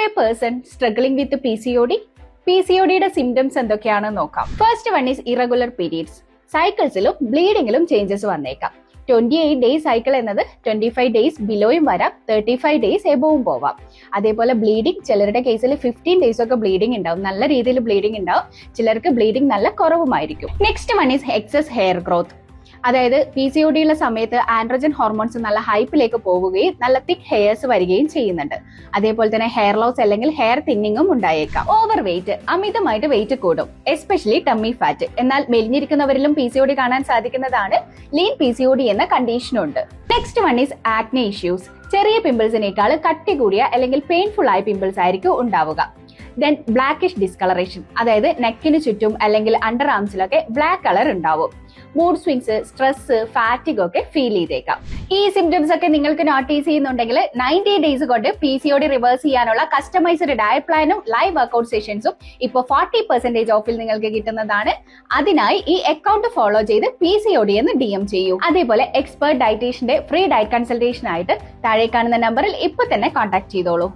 A person struggling with PCOD? PCODയുടെ symptoms എന്തൊക്കെയാണെന്ന് നോക്കാം. First one is irregular periods. സൈക്കിൾസിലും ബ്ലീഡിങ്ങിലും ചേഞ്ചസ് വന്നേക്കാം. 28 ഡേയ്സ് സൈക്കിൾ എന്നത് 25 ഡേയ്സ് ബിലോയും വരാം, 35 ഡേയ്സ് എബോവും പോവാം. അതേപോലെ ബ്ലീഡിംഗ് ചിലരുടെ കേസിൽ 15 ഡേയ്സ് ഒക്കെ ബ്ലീഡിംഗ് ഉണ്ടാവും, നല്ല രീതിയിൽ ബ്ലീഡിംഗ് ഉണ്ടാവും. ചിലർക്ക് ബ്ലീഡിംഗ് നല്ല കുറവുമായിരിക്കും. Next one is excess hair growth. അതായത് PCOD ഉള്ള സമയത്ത് ആൻഡ്രോജൻ ഹോർമോൺസ് നല്ല ഹൈപ്പിലേക്ക് പോവുകയും നല്ല തിക് ഹെയർസ് വരികയും ചെയ്യുന്നുണ്ട്. അതേപോലെ തന്നെ ഹെയർ ലോസ് അല്ലെങ്കിൽ ഹെയർ തിന്നിങ്ങും ഉണ്ടായേക്കാം. ഓവർ വെയിറ്റ്, അമിതമായിട്ട് വെയിറ്റ് കൂടും, എസ്പെഷ്യലി ടമ്മി ഫാറ്റ്. എന്നാൽ മെലിഞ്ഞിരിക്കുന്നവരിലും PCOD കാണാൻ സാധിക്കുന്നതാണ്. ലീൻ PCOD എന്ന കണ്ടീഷനുണ്ട്. Next one is acne issues. ചെറിയ പിമ്പിൾസിനേക്കാൾ കട്ടി കൂടിയ അല്ലെങ്കിൽ പെയിൻഫുൾ ആയ പിമ്പിൾസ് ആയിരിക്കും ഉണ്ടാവുക. ദെൻ ബ്ലാക്കിഷ് ഡിസ്കളറേഷൻ, അതായത് നെക്കിന് ചുറ്റും അല്ലെങ്കിൽ അണ്ടർ ആംസിലൊക്കെ ബ്ലാക്ക് കളർ ഉണ്ടാവും. മൂഡ് സ്വിങ്സ്, സ്ട്രെസ്, ഫാറ്റിക് ഒക്കെ ഫീൽ ചെയ്തേക്കാം. ഈ സിംറ്റംസ് ഒക്കെ നിങ്ങൾക്ക് നോട്ടീസ് ചെയ്യുന്നുണ്ടെങ്കിൽ 90 ഡേയ്സ് കൊണ്ട് PCOD റിവേഴ്സ് ചെയ്യാനുള്ള കസ്റ്റമൈസ്ഡ് ഡയറ്റ് പ്ലാനും ലൈവ് വർക്ക്ഔട്ട് സെഷൻസും ഇപ്പോൾ 40% ഓഫിൽ നിങ്ങൾക്ക് കിട്ടുന്നതാണ്. അതിനായി ഈ അക്കൗണ്ട് ഫോളോ ചെയ്ത് PCOD എന്ന് DM ചെയ്യൂ. അതേപോലെ എക്സ്പെർട്ട് ഡയറ്റീഷ്യന്റെ ഫ്രീ ഡയറ്റ് കൺസൾട്ടേഷൻ ആയിട്ട് താഴെ കാണുന്ന നമ്പറിൽ ഇപ്പൊ തന്നെ കോൺടാക്ട് ചെയ്തോളൂ.